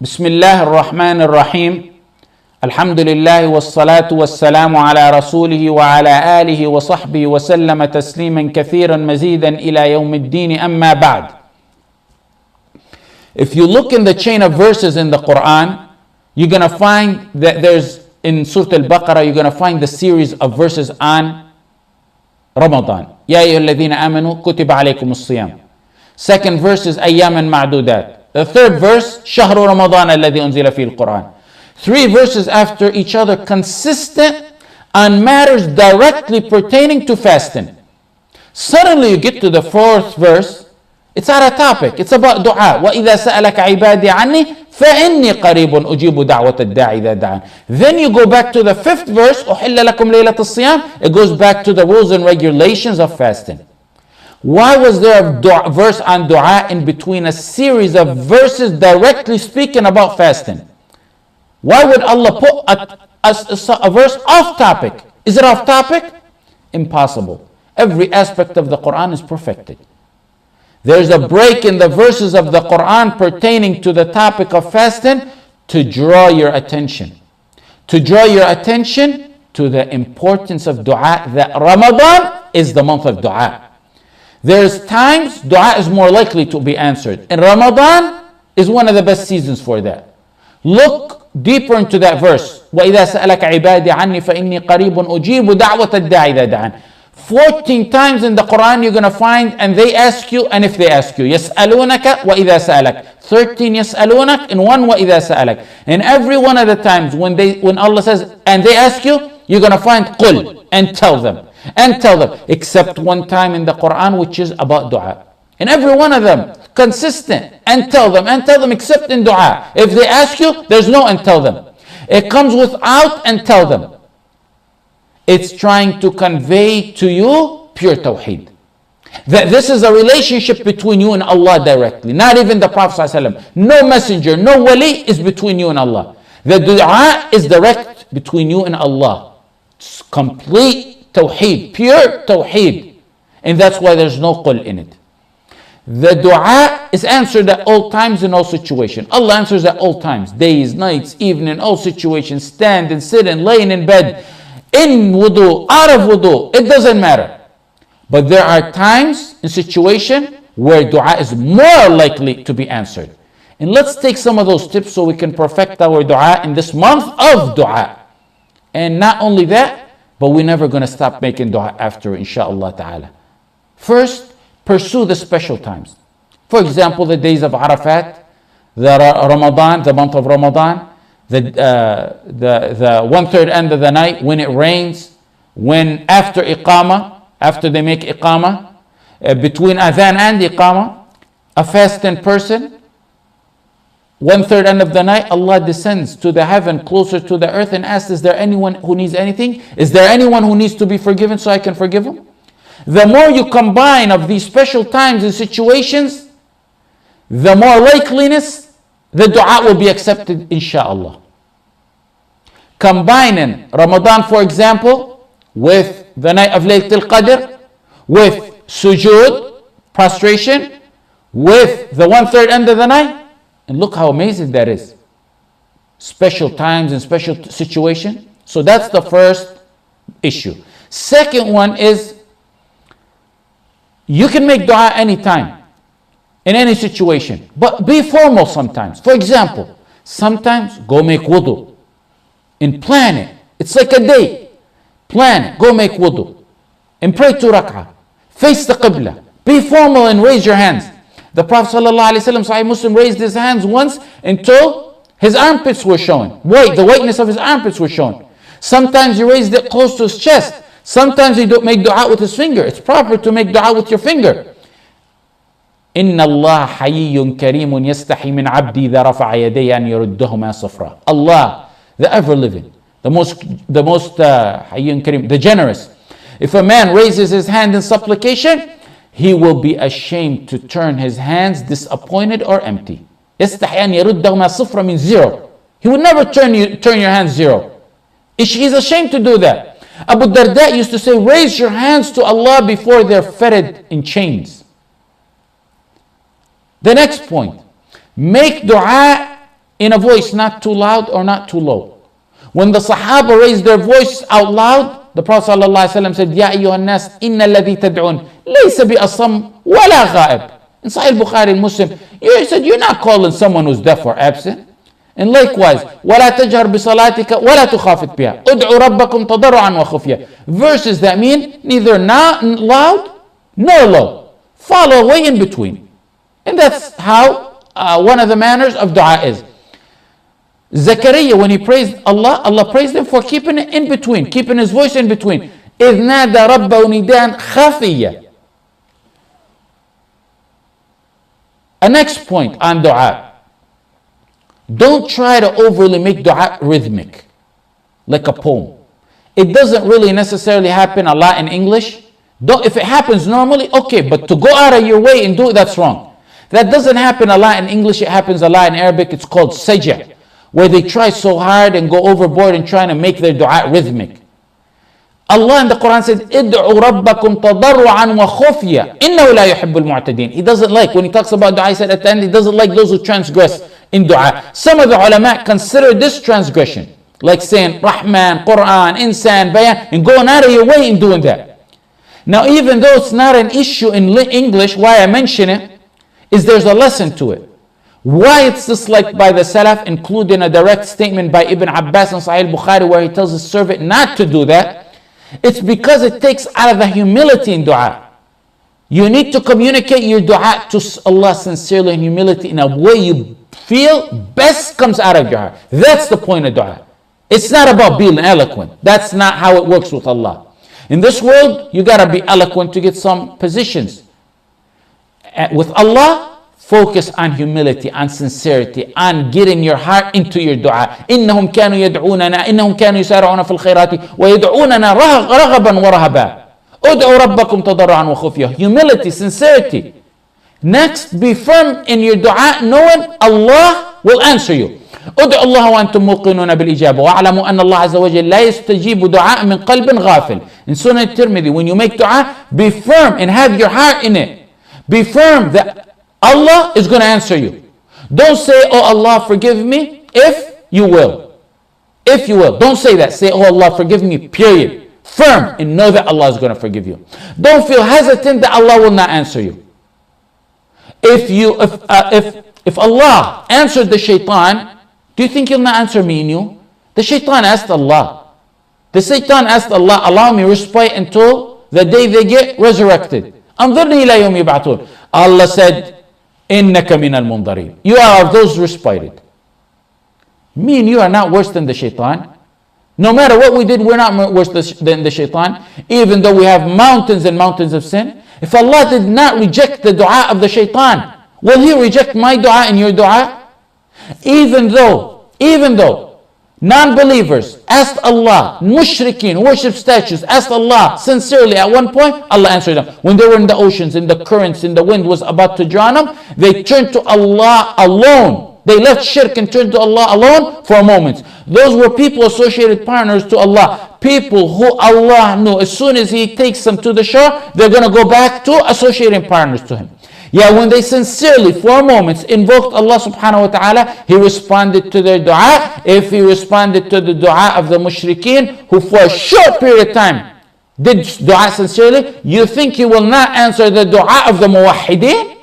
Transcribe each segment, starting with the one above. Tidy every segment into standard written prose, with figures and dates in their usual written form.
بسم الله الرحمن الرحيم الحمد لله والصلاة والسلام على رسوله وعلى آله وصحبه وسلم تسليما كثيرا مزيدا إلى يوم الدين أما بعد. If you look in the chain of verses in the Quran, you're going to find that there's in Surah Al-Baqarah, you're going to find the series of verses on Ramadan. يا أيها الذين آمنوا كتب عليكم الصيام. Second verse is أياما معدودات. The third verse, شهر رمضان الذي أنزل فيه القرآن. 3 verses after each other, consistent on matters directly pertaining to fasting. Suddenly you get to the 4th verse, it's out of topic. It's about dua. وَإِذَا سَأَلَكَ عِبَادِي عَنِّي فَإِنِّي قَرِيبٌ أُجِيبُ دَعْوَةَ الدَّاعِ إِذَا دَعَانِ. Then you go back to the 5th verse, أُحِلَّ لَكُمْ لَيْلَةَ الصِّيَامِ. It goes back to the rules and regulations of fasting. Why was there a verse on dua in between a series of verses directly speaking about fasting? Why would Allah put a verse off topic? Is it off topic? Impossible. Every aspect of the Quran is perfected. There's a break in the verses of the Quran pertaining to the topic of fasting to draw your attention. To draw your attention to the importance of dua, that Ramadan is the month of dua. There's times dua is more likely to be answered. And Ramadan is one of the best seasons for that. Look deeper into that verse. وَإِذَا سَأَلَكَ عِبَادِي عَنِّي فَإِنِّي قَرِيبٌ أُجِيبُ دَعْوَةَ الدَّاعِ إِذَا دَعَانِ. 14 times in the Quran you're going to find, and they ask you, and if they ask you. يَسْأَلُونَكَ وَإِذَا سَأَلَكَ. 13 يَسْأَلُونَكَ and 1 وَإِذَا سَأَلَكَ. And every one of the times when Allah says, and they ask you, you're going to find قُل, and tell them. And tell them, except one time in the Quran which is about dua. And every one of them, consistent, and tell them except in dua. If they ask you, there's no and tell them. It comes without and tell them. It's trying to convey to you pure tawheed. That this is a relationship between you and Allah directly. Not even the Prophet ﷺ. No messenger, no wali is between you and Allah. The dua is direct between you and Allah. It's complete tawheed, pure tawheed. And that's why there's no qul in it. The dua is answered at all times in all situations. Allah answers at all times. Days, nights, evening, all situations. Stand and sit and laying in bed. In wudu, out of wudu. It doesn't matter. But there are times and situations where dua is more likely to be answered. And let's take some of those tips so we can perfect our dua in this month of dua. And not only that, but we're never going to stop making dua after, inshaAllah ta'ala. First, pursue the special times. For example, the days of Arafat, the Ramadan, the month of Ramadan, the 1/3 end of the night, when it rains, when after Iqamah, after they make Iqamah, between Adhan and Iqamah, a fasting person, 1/3 end of the night, Allah descends to the heaven closer to the earth and asks, is there anyone who needs anything? Is there anyone who needs to be forgiven so I can forgive him? The more you combine of these special times and situations, the more likeliness the dua will be accepted, inshaAllah. Combining Ramadan, for example, with the night of Laylatul Qadr, with sujood, prostration, with the 1/3 end of the night, and look how amazing that is. Special times and special situation. So that's the first issue. Second one is, you can make dua anytime, in any situation, but be formal sometimes. For example, sometimes go make wudu and plan it. It's like a day. Plan it. Go make wudu and pray 2 rak'ah. Face the qibla. Be formal and raise your hands. The Prophet ﷺ, Sahih Muslim, raised his hands once until his armpits were showing. The whiteness of his armpits were showing. Sometimes he raised it close to his chest. Sometimes he don't make dua with his finger. It's proper to make dua with your finger. إِنَّ اللَّهَ حَيِّيٌّ كَرِيمٌ يَسْتَحِي مِنْ عَبْدِي إِذَا رَفَعَ يَدَيْهِ أَنْ يَرُدَّهُمَا صَفْرًا. Allah, the ever-living, the most حَيِّيٌّ كَرِيمٌ, the generous. If a man raises his hand in supplication, he will be ashamed to turn his hands disappointed or empty. يَسْتَحِي أَنْ يَرُدَّهُمَا صَفْرًا means zero. He would never turn your hands zero. He's ashamed to do that. Abu Darda used to say, raise your hands to Allah before they're fettered in chains. The next point, make dua in a voice not too loud or not too low. When the Sahaba raised their voice out loud, the Prophet ﷺ said, Ya ayyuhan nas, inna alladhi tad'un, laysa bi asam wala ghaib. In Sahih Bukhari and Muslim, he said, you're not calling someone who's deaf or absent. And likewise, وَلَا تَجْهَرْ بِصَلَاتِكَ وَلَا تُخَافِتْ بِهَا أُدْعُوا رَبَّكُمْ تَضَرُّعًا وَخُفْيًا. Verses that mean neither not loud nor low. Follow way in between. And that's how one of the manners of dua is. Zakaria, when he praised Allah, Allah praised him for keeping it in between, keeping his voice in between. إِذْ نَادَى رَبَّهُ نِدَاءً خَفِيًّا. A next point on dua. Don't try to overly make dua rhythmic, like a poem. It doesn't really necessarily happen a lot in English. If it happens normally, okay, but to go out of your way and do it, that's wrong. That doesn't happen a lot in English, it happens a lot in Arabic. It's called sajah, where they try so hard and go overboard in trying to make their dua rhythmic. Allah in the Quran says, "Id'u rabbakum tadarru'an wa khufya, innahu la yuhibbul mu'tadin." He doesn't like, when he talks about dua, he said at the end, he doesn't like those who transgress in dua. Some of the ulama consider this transgression, like saying Rahman, Quran, Insan, Bayan, and going out of your way in doing that. Now, even though it's not an issue in English, why I mention it is there's a lesson to it. Why it's disliked by the Salaf, including a direct statement by Ibn Abbas in Sahih Bukhari where he tells his servant not to do that. It's because it takes out of the humility in dua. You need to communicate your dua to Allah sincerely and humility in a way you feel best comes out of your heart. That's the point of dua. It's not about being eloquent. That's not how it works with Allah. In this world, you gotta be eloquent to get some positions. With Allah, focus on humility, on sincerity, on getting your heart into your dua. إنهم كانوا يدعوننا إنهم كانوا يسارعون في الخيرات ويدعوننا رغبا ورهبا ادعوا ربكم تضرعا وخفيا. Humility, sincerity. Next, be firm in your dua, knowing Allah will answer you. ادعوا الله وأنتم موقنون بالإجابة واعلموا أن الله عز وجل لا يستجيب دعاء من قلب غافل. In Sunnah Tirmidhi, when you make dua, be firm and have your heart in it. Be firm that Allah is going to answer you. Don't say, oh Allah, forgive me, if you will. If you will. Don't say that. Say, oh Allah, forgive me, period. Firm and know that Allah is going to forgive you. Don't feel hesitant that Allah will not answer you. If Allah answered the shaitan, do you think he'll not answer me and you? The shaitan asked Allah. The shaitan asked Allah, allow me respite until the day they get resurrected. أنظرني إلى يوم يبعثون. Allah said, إنك من المنظرين. You are of those respited. Me and you are not worse than the shaitan. No matter what we did, we're not worse than the shaitan. Even though we have mountains and mountains of sin. If Allah did not reject the dua of the shaitan, will He reject my dua and your dua? Even though non-believers asked Allah, mushrikeen, worship statues, asked Allah sincerely at one point, Allah answered them. When they were in the oceans, in the currents, in the wind was about to drown them, they turned to Allah alone. They left shirk and turned to Allah alone for a moment. Those were people associated partners to Allah. People who Allah knew as soon as He takes them to the shore, they're going to go back to associating partners to Him. Yeah, when they sincerely, for moments, invoked Allah subhanahu wa ta'ala, He responded to their dua. If He responded to the dua of the mushrikeen, who for a short period of time did dua sincerely, you think He will not answer the dua of the muwahhideen?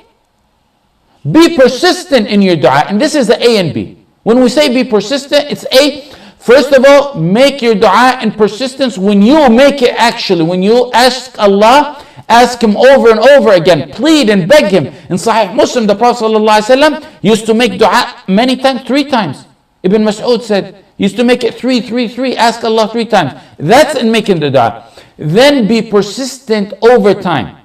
Be persistent in your dua. And this is the A and B. When we say be persistent, it's A. First of all, make your dua in persistence. When you make it actually, when you ask Allah, ask Him over and over again. Plead and beg Him. In Sahih Muslim, the Prophet ﷺ used to make dua many times, 3 times. Ibn Mas'ud said, used to make it 3. Ask Allah 3 times. That's in making the dua. Then be persistent over time.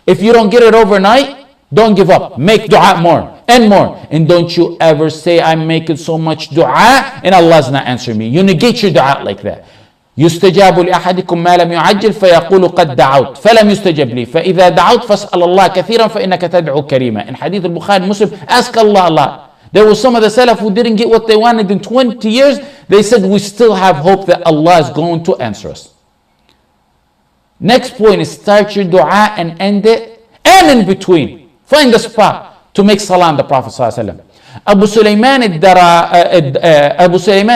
If you don't get it overnight, don't give up. Make dua more and more. And don't you ever say, I'm making so much dua and Allah's not answering me. You negate your dua like that. يستجاب لأحدكم ما لم يعجل فيقول قد دعوت فلم يستجب لي فإذا دعوت فاسأل الله كثيرا فإنك تدعو كريما. In Hadith al-Bukhari Muslim, ask Allah a lot. There was some of the Salaf who didn't get what they wanted in 20 years. They said, we still have hope that Allah is going to answer us. Next point is start your dua and end it. And in between, find a spot to make salah on the Prophet ﷺ. Abu Sulaiman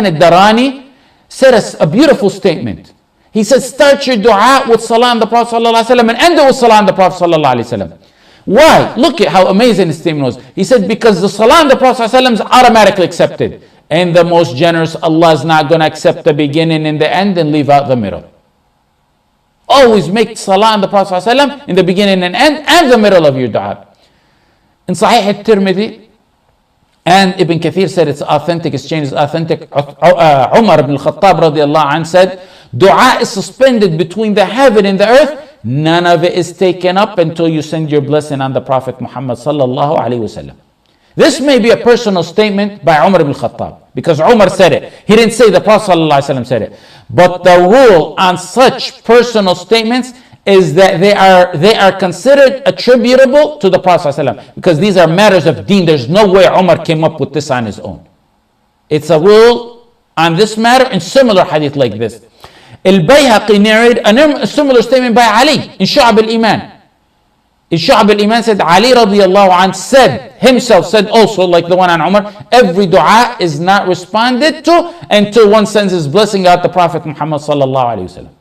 al-Darani said a beautiful statement. He said, start your dua with salah on the Prophet ﷺ and end it with salah on the Prophet ﷺ. Why? Look at how amazing his statement was. He said, because the salah on the Prophet ﷺ is automatically accepted. And the most generous, Allah is not going to accept the beginning and the end and leave out the middle. Always make salah on the Prophet ﷺ in the beginning and end and the middle of your dua. In Sahih al-Tirmidhi, and Ibn Kathir said it's authentic, it's changed, it's authentic. Umar ibn al-Khattab radiallahu anh said, dua is suspended between the heaven and the earth. None of it is taken up until you send your blessing on the Prophet Muhammad sallallahu alaihi wasallam. This may be a personal statement by Umar ibn al-Khattab, because Umar said it. He didn't say the Prophet sallallahu alaihi wasallam said it. But the rule on such personal statements is that they are considered attributable to the Prophet ﷺ, because these are matters of deen. There's no way Umar came up with this on his own. It's a rule on this matter in similar hadith like this. Al-Bayhaqi narrated a similar statement by Ali in Shu'ab al-Iman. In Shu'ab al-Iman said, Ali radiallahu anh said also, like the one on Umar, every dua is not responded to until one sends his blessing out the Prophet Muhammad sallallahu alayhi wa sallam.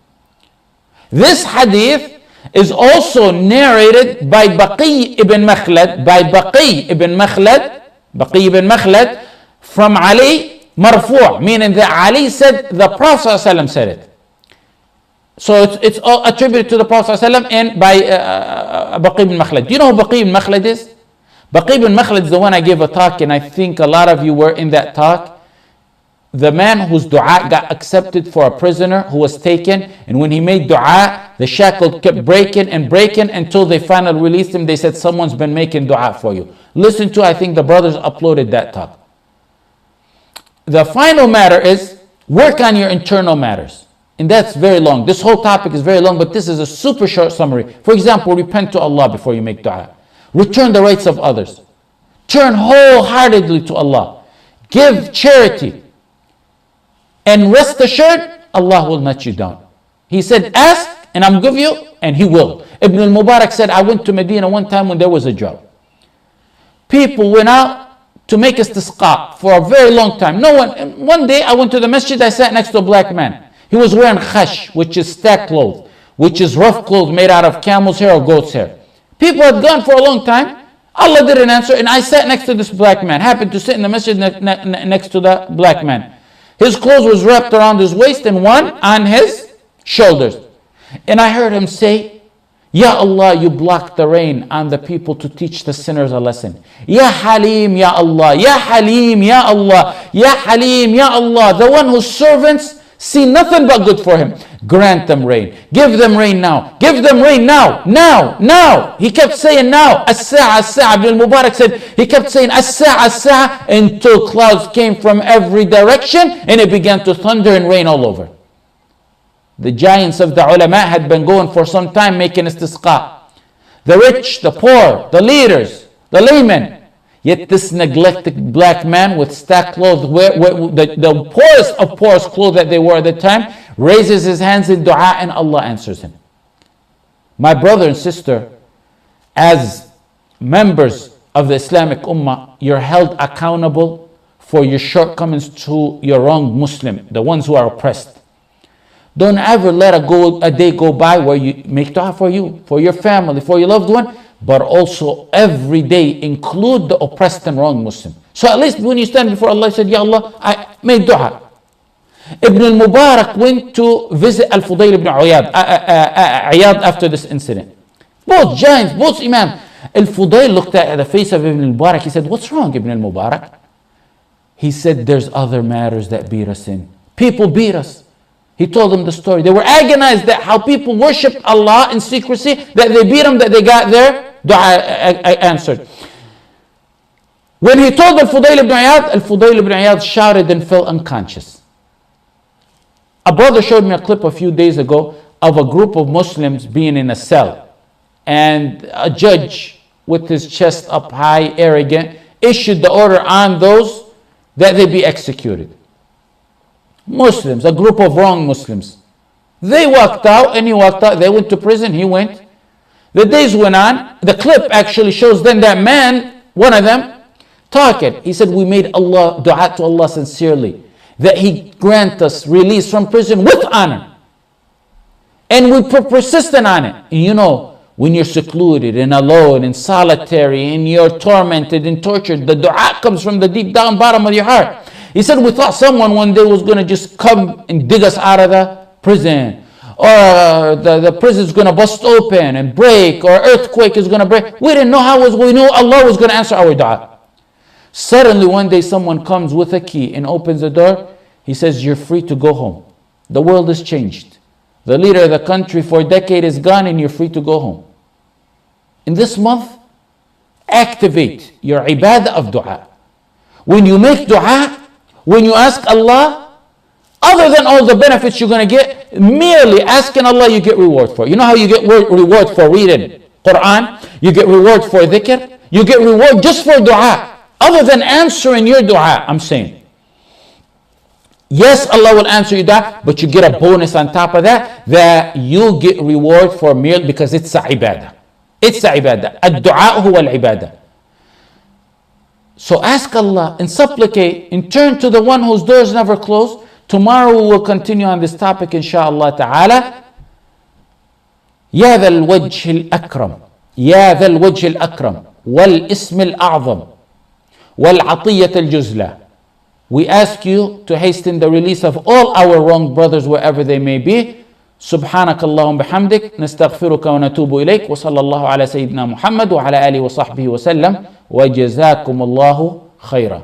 This hadith is also narrated by Baqi ibn Makhlad, from Ali marfu', meaning that Ali said the Prophet ﷺ said it. So it's all attributed to the Prophet ﷺ and by Baqi ibn Makhlad. Do you know who Baqi ibn Makhlad is? Baqi ibn Makhlad is the one I gave a talk, and I think a lot of you were in that talk. The man whose dua got accepted for a prisoner who was taken, and when he made dua, the shackle kept breaking until they finally released him. They said, someone's been making dua for you. Listen to, I think the brothers uploaded that talk. The final matter is, work on your internal matters. And that's very long. This whole topic is very long, but this is a super short summary. For example, repent to Allah before you make dua. Return the rights of others. Turn wholeheartedly to Allah. Give charity. And rest assured, Allah will not you down. He said, ask and I'll give you, and He will. Ibn al-Mubarak said, I went to Medina one time when there was a drought. People went out to make istisqa for a very long time. One day I went to the masjid, I sat next to a black man. He was wearing khash, which is stack clothes, which is rough clothes made out of camel's hair or goat's hair. People had gone for a long time. Allah didn't answer, and I sat next to this black man. Happened to sit in the masjid next to the black man. His clothes was wrapped around his waist and one on his shoulders. And I heard him say, Ya Allah, you blocked the rain on the people to teach the sinners a lesson. Ya Halim, Ya Allah, Ya Halim, Ya Allah, Ya Halim, Ya Allah, the one whose servants see nothing but good for him. Grant them rain. Give them rain now. Give them rain now. Now. Now. He kept saying now. As-sa'a, as-sa'a. Ibn al-Mubarak said, he kept saying as-sa'a, as-sa'a, until clouds came from every direction and it began to thunder and rain all over. The giants of the ulama had been going for some time making istisqa. The rich, the poor, the leaders, the laymen. Yet this neglected black man with stacked clothes, the poorest of poorest clothes that they wore at the time, raises his hands in dua and Allah answers him. My brother and sister, as members of the Islamic Ummah, you're held accountable for your shortcomings to your wrong Muslim, the ones who are oppressed. Don't ever let a day go by where you make dua for you, for your family, for your loved one, but also every day include the oppressed and wrong Muslim. So at least when you stand before Allah, you said, Ya Allah, I made dua. Ibn al-Mubarak went to visit Al-Fudayl ibn Iyad after this incident. Both giants, both imams. Al-Fudayl looked at the face of Ibn al-Mubarak. He said, what's wrong, Ibn al-Mubarak? He said, there's other matters that beat us in. People beat us. He told them the story. They were agonized at how people worshipped Allah in secrecy, that they beat them, that they got their dua answered. When he told Al-Fudayl ibn Iyad shouted and fell unconscious. A brother showed me a clip a few days ago of a group of Muslims being in a cell. And a judge, with his chest up high, arrogant, issued the order on those that they be executed. Muslims, a group of wrong Muslims. They walked out and he walked out. They went to prison, he went. The days went on. The clip actually shows then that man, one of them, talking. He said, we made Allah, dua to Allah sincerely, that He grant us release from prison with honor. And we persistent on it. And you know, when you're secluded and alone and solitary and you're tormented and tortured, the dua comes from the deep down bottom of your heart. He said, we thought someone one day was going to just come and dig us out of the prison. Or the prison's going to bust open and break, or earthquake is going to break. We didn't know how it was. We knew Allah was going to answer our dua. Suddenly one day someone comes with a key and opens the door. He says, you're free to go home. The world has changed. The leader of the country for a decade is gone and you're free to go home. In this month, activate your ibadah of dua. When you make dua, when you ask Allah, other than all the benefits you're going to get, merely asking Allah, you get reward for. You know how you get reward for reading Quran? You get reward for dhikr. You get reward just for dua. Other than answering your dua, I'm saying. Yes, Allah will answer your dua, but you get a bonus on top of that, that you get reward for merely because it's a ibadah. It's a ibadah. Ad-du'a huwa al-ibadah. So ask Allah and supplicate and turn to the one whose doors never close. Tomorrow we will continue on this topic, inshaAllah ta'ala. Ya dhal wajh al-akram. Ya dhal wajh al-akram. Wal-ism al-a'zam. Wal-atiyyat al-juzla. We ask you to hasten the release of all our wronged brothers wherever they may be. سبحانك اللهم بحمدك نستغفرك ونتوب إليك وصلى الله على سيدنا محمد وعلى آله وصحبه وسلم وجزاكم الله خيرا.